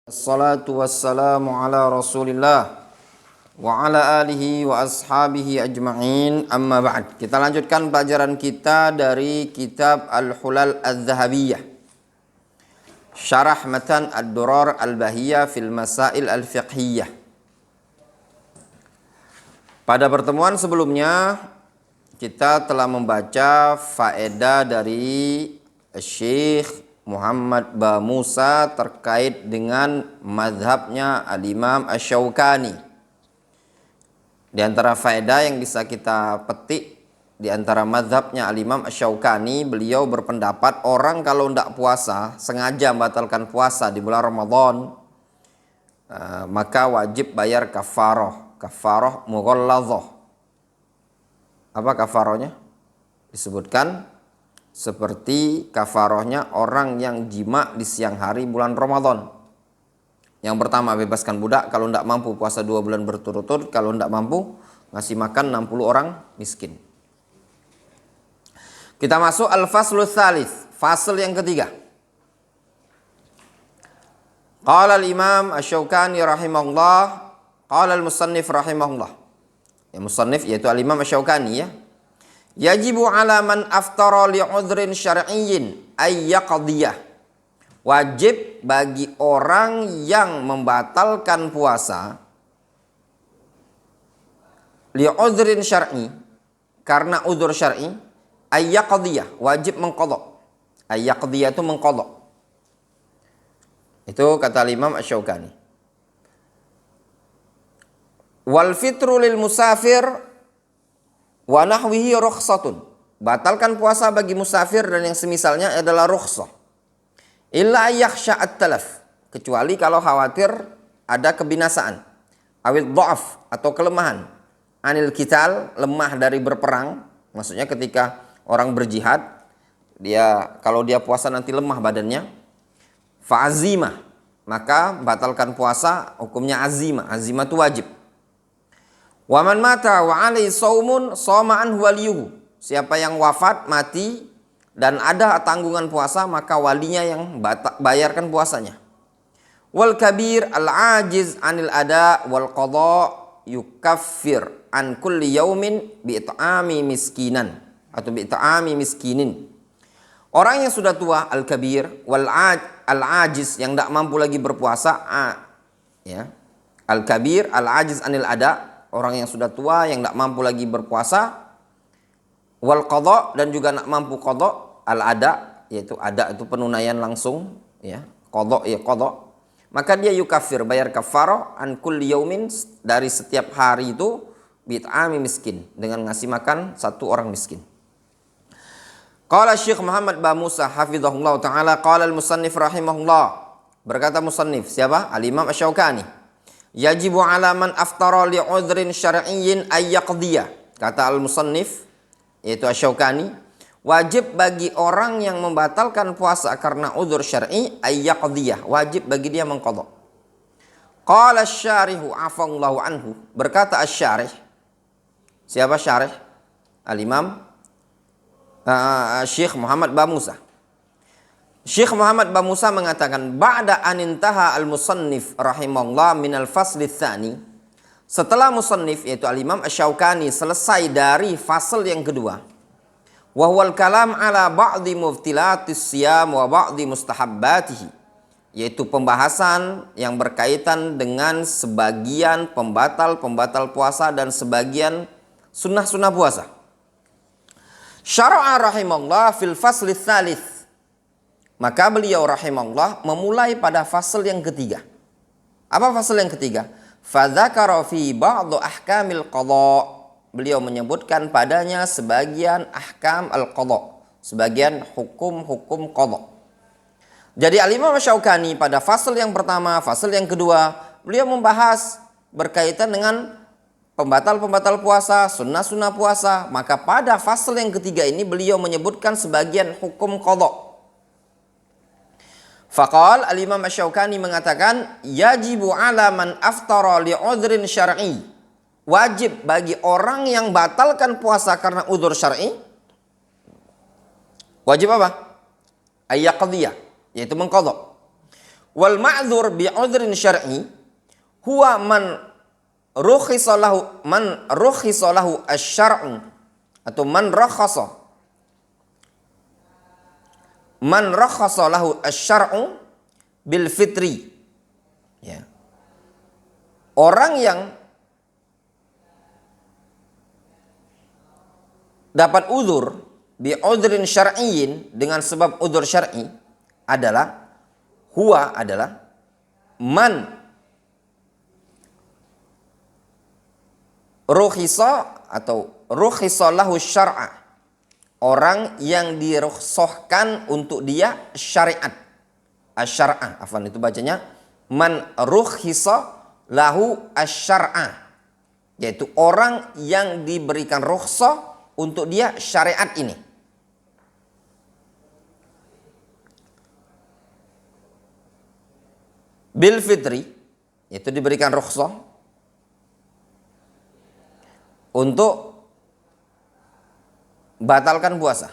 Assalatu wassalamu ala rasulillah wa ala alihi wa ashabihi ajma'in, amma ba'd. Kita lanjutkan pelajaran kita dari kitab Al-Hulal Adz-Dzahabiyah, Syarah Matan Ad-Durar Al-Bahiyah fil Masail Al-Fiqhiyah. Pada pertemuan sebelumnya kita telah membaca faedah dari Syekh Muhammad Bamusa terkait dengan mazhabnya Al-Imam Asy-Syaukani. Di antara faedah yang bisa kita petik di antara mazhabnya Al-Imam Asy-Syaukani, beliau berpendapat orang kalau tidak puasa, sengaja membatalkan puasa di bulan Ramadan, maka wajib bayar kafarah mughalladzah. Apa kafarahnya? Disebutkan seperti kafarohnya orang yang jima di siang hari bulan Ramadan. Yang pertama, bebaskan budak kalau tidak mampu puasa 2 bulan berturut-turut. Kalau tidak mampu, ngasih makan 60 orang miskin. Kita masuk al-faslu tsalits, fasal yang ketiga. Qala al-Imam Asy-Syaukani rahimahullah, qala al-musannif rahimahullah. Ya, musannif yaitu al-Imam Asy-Syaukani ya. Yajibu ala man aftara li'udhrin syar'iyyin ayyaqdiyah. Wajib bagi orang yang membatalkan puasa li'udhrin syar'i, karena udhur syar'i, ayyaqdiyah, wajib mengqadha. Ayyaqdiyah itu mengqadha. Itu kata Imam Asy-Syaukani. Wal fitru lil musafir wa nahwihi rukhsatun. Batalkan puasa bagi musafir dan yang semisalnya adalah rukhsah. Illa yakhsha at-talaf, kecuali kalau khawatir ada kebinasaan. Awil dha'af, atau kelemahan. Anil qital, lemah dari berperang. Maksudnya ketika orang berjihad, kalau dia puasa nanti lemah badannya. Fa'azimah, maka batalkan puasa hukumnya azimah. Azimah itu wajib. Wa man mata wa alaihi shaumun shoma anhu waliyuhu. Siapa yang wafat, mati dan ada tanggungan puasa, maka walinya yang bayarkan puasanya. Wal kabir al ajiz anil ada wal qada yukaffir an kulli yaumin bi it'ami miskinan atau bi it'ami miskinin. Orang yang sudah tua, al kabir wal al ajiz, yang tidak mampu lagi berpuasa, ya. Al kabir al ajiz anil ada, orang yang sudah tua yang tidak mampu lagi berpuasa, wal qadha, dan juga tidak mampu qadha, al ada, yaitu ada itu penunaian langsung, ya, qadha ya qadha, maka dia yukafir, bayar kafarah an kulli yaumin, dari setiap hari itu, bit'ami miskin, dengan ngasih makan satu orang miskin. Qala Syekh Muhammad Bamusa hafizahullah taala, qala al-musannif rahimahullah, berkata musannif, siapa? Al-Imam Asy-Syaukani. Yajibu ala man aftara li'udhrin syar'iyyin ayyaqdiyah. Kata al-musannif, yaitu Asy-Syaukani, wajib bagi orang yang membatalkan puasa karena udhur syar'i ayyaqdiyah, wajib bagi dia mengqadha. Qala asy-syarihu afallahu anhu, berkata asy-syarih. Siapa syarih? Al-Imam Syekh Muhammad Bamusa. Syekh Muhammad Bamusa mengatakan, ba'da anintaha al-musannif rahimahullah minal fasli tsani, setelah musannif yaitu al-Imam Asy-Syaukani selesai dari fasal yang kedua, wa huwal kalam ala ba'dhi mubtilatis siyam wa ba'dhi mustahabbatihi, yaitu pembahasan yang berkaitan dengan sebagian pembatal puasa dan sebagian sunnah-sunnah puasa. Syara'a rahimahullah fil fasli tsalits, maka beliau rahimahullah memulai pada fasal yang ketiga. Apa fasal yang ketiga? Fadzakara fi ba'd ahkamil qadha, beliau menyebutkan padanya sebagian ahkam al-qadha, sebagian hukum-hukum qadha. Jadi Al-Imam Asy-Syaukani pada fasal yang pertama, fasal yang kedua, beliau membahas berkaitan dengan pembatal puasa, sunnah-sunnah puasa. Maka pada fasal yang ketiga ini beliau menyebutkan sebagian hukum qadha. Faqal al-Imam Asy-Syaukani mengatakan, yajibu ala man aftara li'udhrin syar'i, wajib bagi orang yang batalkan puasa karena udhur syar'i, wajib apa? Ayyaqdiyah, yaitu mengqadha. Wal ma'dzur bi 'udhrin syar'i huwa man rukhisa lahu asy-syar'u atau man rakhasa lahu asy-syar'u bil fitri. Ya. Orang yang dapat uzur bi udhrin syar'iyyin dengan sebab uzur syar'i adalah man rukhisa atau rukhisa lahu syar'a, orang yang dirukhsahkan untuk dia syariat. Asy-syar'a, afwan, itu bacanya man rukhisa lahu asy-syar'a, yaitu orang yang diberikan rukhsah untuk dia syariat ini. Bil fitri, yaitu diberikan rukhsah untuk batalkan puasa.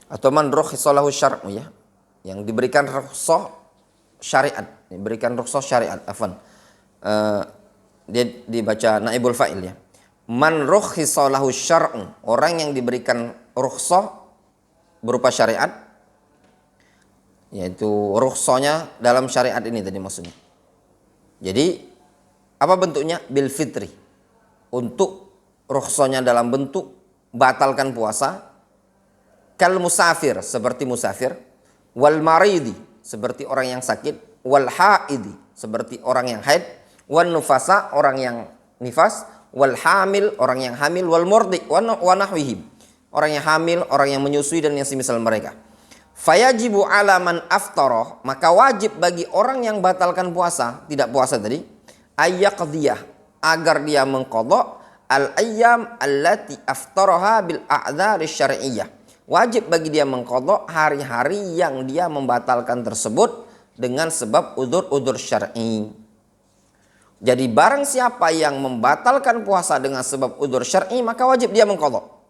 Atau man rukhisa lahu syar'u, ya, yang diberikan rukhsah syariat, diberikan rukhsah syariat, afwan. Dia dibaca naibul fa'il, ya. Man rukhisa lahu syar'u, orang yang diberikan rukhsah berupa syariat, yaitu rukhsahnya dalam syariat ini tadi maksudnya. Jadi apa bentuknya? Bil fitri, untuk rukhsahnya dalam bentuk batalkan puasa. Kal musafir, seperti musafir. Wal maridi, seperti orang yang sakit. Wal haidi, seperti orang yang haid. Wan nufasa, orang yang nifas. Wal hamil, orang yang hamil. Wal murdi wa nahwihim, orang yang hamil, orang yang menyusui dan yang semisal mereka. Fayajibu ala man aftara, maka wajib bagi orang yang batalkan puasa, tidak puasa tadi, ayyaqdiyah, agar dia mengqadha al ayyam allati aftaraha bil a'dzari syar'iyyah. Wajib bagi dia mengqadha hari-hari yang dia membatalkan tersebut dengan sebab udzur-udzur syar'i. Jadi barang siapa yang membatalkan puasa dengan sebab udzur syar'i, maka wajib dia mengqadha.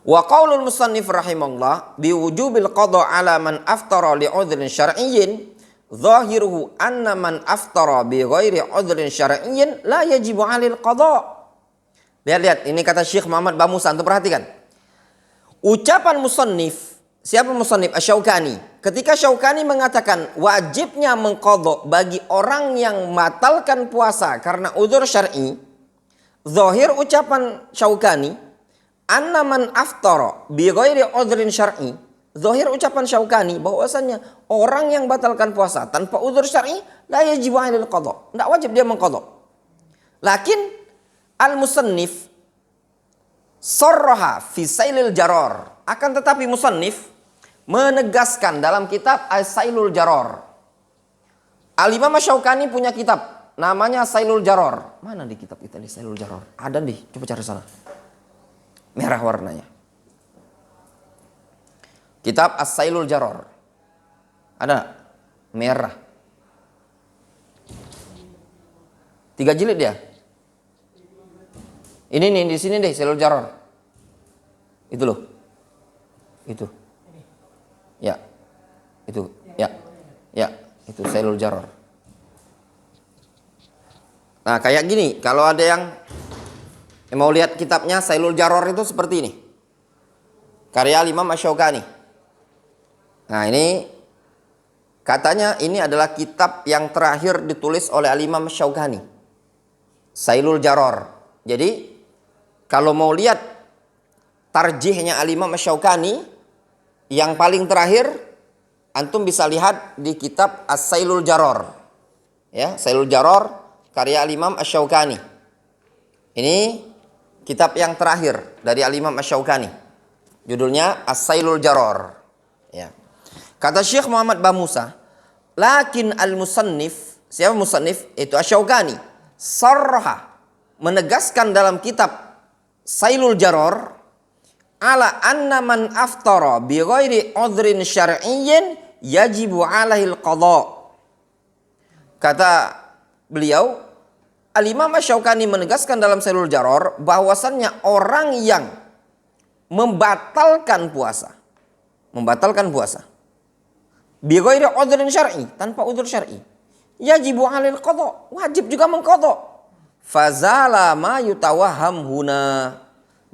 Wa qaulul musannif rahimahullah bi wujubil qadha ala man aftara li udhrin syar'iyyin zahiruhu anna man aftara bi ghairi udhrin syar'iyyin la yajibu 'alil qadha. Lihat ini kata Syekh Muhammad Bamusa, antum perhatikan. Ucapan musannif, siapa musannif? Asy-Syaukani. Ketika Syaukani mengatakan wajibnya mengqadha bagi orang yang membatalkan puasa karena udzur syar'i, zahir ucapan Syaukani anna man aftara bi ghairi udhrin syar'i, zahir ucapan Syaukani bahwasanya orang yang batalkan puasa tanpa udzur syar'i la yajibu 'alil qadha, tidak wajib dia mengqadha. Lakin al-musannif sarraha fi sailil jarar, akan tetapi musannif menegaskan dalam kitab As-Sailul Jarar. Al-Imam Syaukani punya kitab namanya Sailul Jarar. Mana di kitab kita di Sailul Jarar? Ada nih, coba cari sana. Merah warnanya. Kitab As-Sailul Jarar. Ada merah. 3 jilid dia. Ini nih di sini deh Sailul Jarar. Itu loh. Itu. Ya. Itu. Ya. Ya, itu Sailul Jarar. Nah, kayak gini, kalau ada yang mau lihat kitabnya Sailul Jarar itu seperti ini. Karya Imam Asy-Syaukani. Nah, ini katanya ini adalah kitab yang terakhir ditulis oleh Imam Asy-Syaukani. Sailul Jarar. Jadi, kalau mau lihat tarjihnya Imam Asy-Syaukani yang paling terakhir, antum bisa lihat di kitab As-Sailul Jarar. Ya, Sailul Jarar karya Imam Asy-Syaukani. Ini kitab yang terakhir dari Imam Asy-Syaukani. Judulnya As-Sailul Jarar. Ya. Kata Syekh Muhammad Bamusa, lakin al-musannif, siapa musannif? Itu Asy-Syaukani. Sarraha, menegaskan dalam kitab Sailul Jarar ala anna man aftara bi ghairi udhrin syar'iyyin yajibu 'alaihil qadha. Kata beliau, Al-Imam Asy-Syaukani menegaskan dalam Sailul Jarar bahwasannya orang yang membatalkan puasa, membatalkan puasa. Bi ghairi udhrin syar'i, tanpa udzur syar'i. Yajibu 'alal qadha, wajib juga mengqadha. Fazala ma yutawahham huna,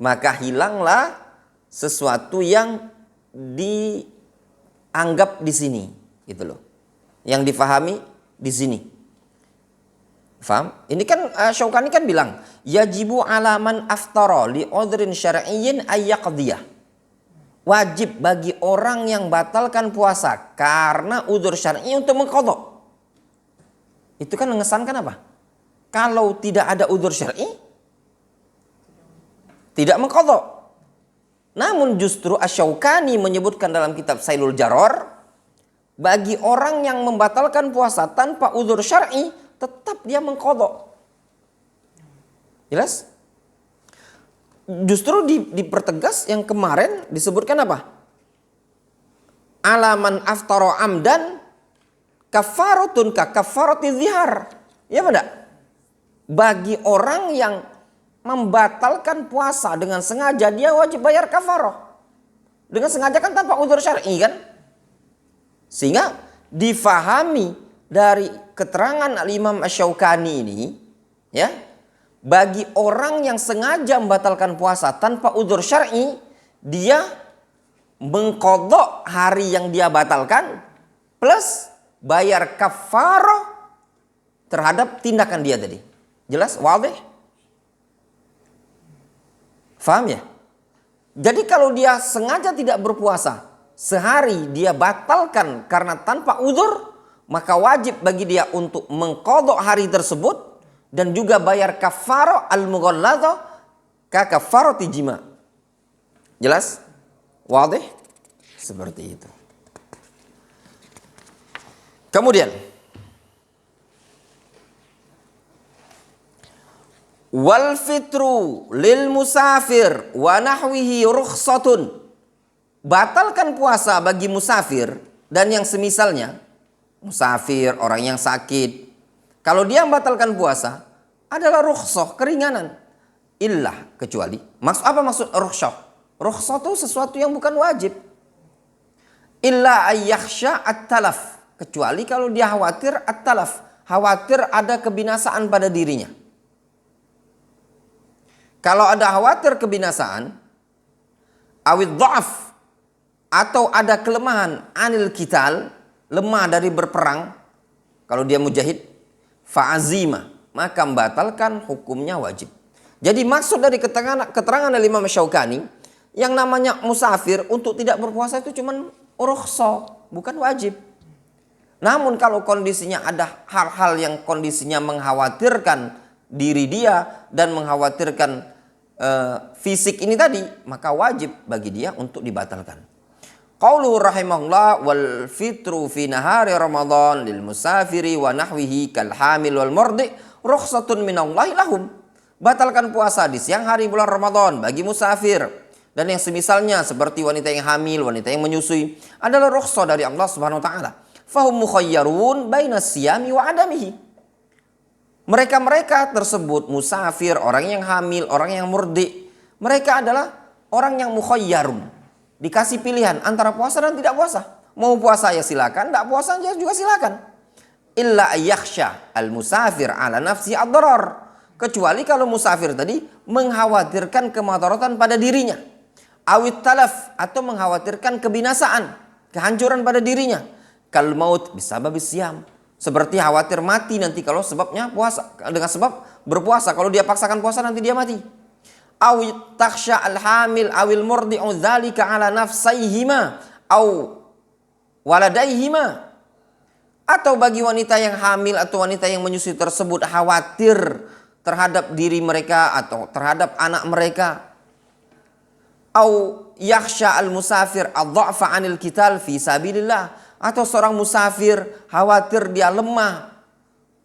maka hilanglah sesuatu yang dianggap di sini, gitu loh. Yang difahami di sini. Faham? Ini kan Syaukani kan bilang, yajibu alaman aftara li udhrin syar'iyyin ayyaqdiyah. Wajib bagi orang yang batalkan puasa karena udzur syar'i untuk mengqadha. Itu kan mengesankan apa? Kalau tidak ada udzur syar'i, tidak mengqadha. Namun justru Asy-Syaukani menyebutkan dalam kitab Sailul Jarrar, bagi orang yang membatalkan puasa tanpa udzur syar'i, tetap dia mengqadha. Jelas? Justru dipertegas yang kemarin disebutkan apa? Alaman aftara amdan kafaratun ka kafarati dzihar. Ya benar? Bagi orang yang membatalkan puasa dengan sengaja, dia wajib bayar kafarah. Dengan sengaja kan tanpa udzur syar'i kan? Sehingga difahami dari keterangan Al-Imam Asy-Syaukani ini, ya, bagi orang yang sengaja membatalkan puasa tanpa udzur syar'i, dia mengqadha hari yang dia batalkan plus bayar kafarah terhadap tindakan dia tadi. Jelas? Wadih? Faham ya? Jadi kalau dia sengaja tidak berpuasa, sehari dia batalkan karena tanpa udzur, maka wajib bagi dia untuk mengqadha hari tersebut dan juga bayar kafarah al-mughalladzah ka kafarati jima. Jelas? Wadih? Seperti itu. Kemudian wal fitru lil musafir wa nahwihi rukhsatun. Batalkan puasa bagi musafir dan yang semisalnya. Musafir, orang yang sakit, kalau dia membatalkan puasa adalah rukhsah, keringanan. Illah, kecuali. Apa maksud rukhsah? Rukhsah itu sesuatu yang bukan wajib. Illa ayyakhsha at-talaf, kecuali kalau dia khawatir at-talaf, khawatir ada kebinasaan pada dirinya. Kalau ada khawatir kebinasaan, awid dha'af, atau ada kelemahan anil qital, lemah dari berperang, kalau dia mujahid, fa'azima, maka membatalkan hukumnya wajib. Jadi maksud dari keterangan dari Imam Syaukani, yang namanya musafir untuk tidak berpuasa itu cuma rukhsah, bukan wajib. Namun kalau kondisinya ada hal-hal yang kondisinya mengkhawatirkan diri dia dan mengkhawatirkan fisik ini tadi, maka wajib bagi dia untuk dibatalkan. Qauluhu rahimahullah wal fitru fi nahari Ramadan lil musafiri wa nahwihi kal hamil wal murdi rukhsatun minallahi lahum. Batalkan puasa di siang hari bulan Ramadan bagi musafir dan yang semisalnya seperti wanita yang hamil, wanita yang menyusui adalah rukhsah dari Allah Subhanahu wa taala. Fahum mukhayyarun baina siyami wa adamihi. Mereka tersebut musafir, orang yang hamil, orang yang murdi, mereka adalah orang yang mukhayyarun. Dikasih pilihan antara puasa dan tidak puasa. Mau puasa ya silakan, tidak puasa ya juga silakan. Illa ayyakhsha al-musafir ala nafsi ad-darar. Kecuali kalau musafir tadi mengkhawatirkan kemadaratan pada dirinya. Awit talaf, atau mengkhawatirkan kebinasaan, kehancuran pada dirinya. Kal maut bisababis siyam. Seperti khawatir mati nanti kalau sebabnya puasa, dengan sebab berpuasa. Kalau dia paksakan puasa nanti dia mati. Awit taksha al-hamil awil murdi'u dzalika ala nafsaihima aw waladaihima. Atau bagi wanita yang hamil atau wanita yang menyusui tersebut khawatir terhadap diri mereka atau terhadap anak mereka. Aw yakhsha al-musafir ad-dha'fa 'anil qital fi sabilillah. Atau seorang musafir khawatir dia lemah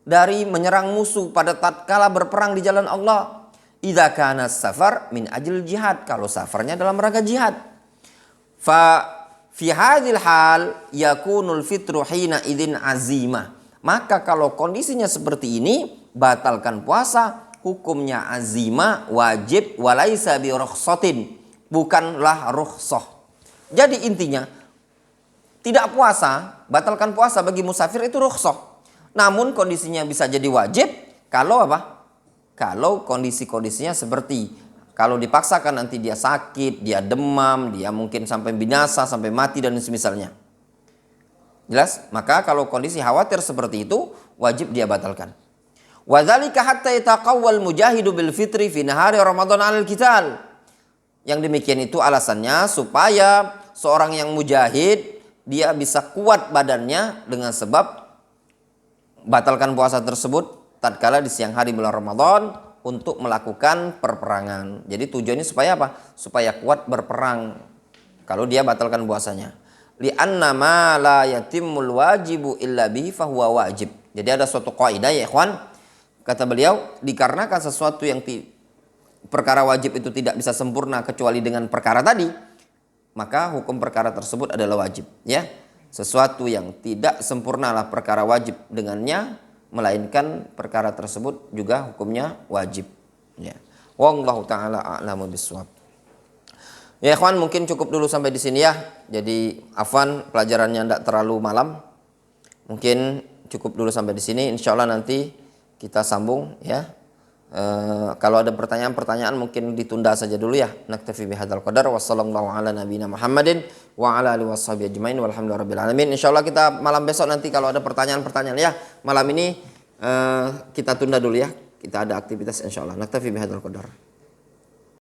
dari menyerang musuh pada tatkala berperang di jalan Allah. Idza kana safar min ajil jihad, kalau safarnya dalam rangka jihad. Fa fi hadhil hal yakunul fitru hina idzin azimah. Maka kalau kondisinya seperti ini, batalkan puasa hukumnya azimah, wajib, walaisa bi rukhsatin, bukanlah rukhsah. Jadi intinya tidak puasa, batalkan puasa bagi musafir itu rukhsah. Namun kondisinya bisa jadi wajib kalau apa? Kalau kondisi-kondisinya seperti kalau dipaksakan nanti dia sakit, dia demam, dia mungkin sampai binasa, sampai mati dan semisalnya. Jelas? Maka kalau kondisi khawatir seperti itu, wajib dia batalkan. Wa dzalika hatta yataqawwal mujahidu bil fitri fi nahari Ramadan 'alal qital. Yang demikian itu alasannya supaya seorang yang mujahid dia bisa kuat badannya dengan sebab batalkan puasa tersebut tatkala di siang hari bulan Ramadan untuk melakukan perperangan. Jadi tujuannya supaya apa? Supaya kuat berperang kalau dia batalkan puasanya. Li'anna ma la yatimmul wajibu illa bihi fahuwa wajib. Jadi ada suatu kaidah ya ikhwan. Kata beliau, dikarenakan sesuatu yang perkara wajib itu tidak bisa sempurna kecuali dengan perkara tadi, maka hukum perkara tersebut adalah wajib. Ya, sesuatu yang tidak sempurnalah perkara wajib dengannya, melainkan perkara tersebut juga hukumnya wajib. Ya, wallahu taala a'lamu bishawab. Ya ikhwan, mungkin cukup dulu sampai di sini ya. Jadi afwan pelajarannya tidak terlalu malam. Mungkin cukup dulu sampai di sini. Insya Allah nanti kita sambung ya. Kalau ada pertanyaan-pertanyaan mungkin ditunda saja dulu ya. Naktafi bihadzal qadar. Wassallallahu ala nabiyina Muhammadin wa ala alihi washabihi ajmain walhamdulillahirabbil alamin. Insyaallah kita malam besok nanti kalau ada pertanyaan-pertanyaan ya. Malam ini kita tunda dulu ya. Kita ada aktivitas insyaallah. Naktafi bihadzal qadar.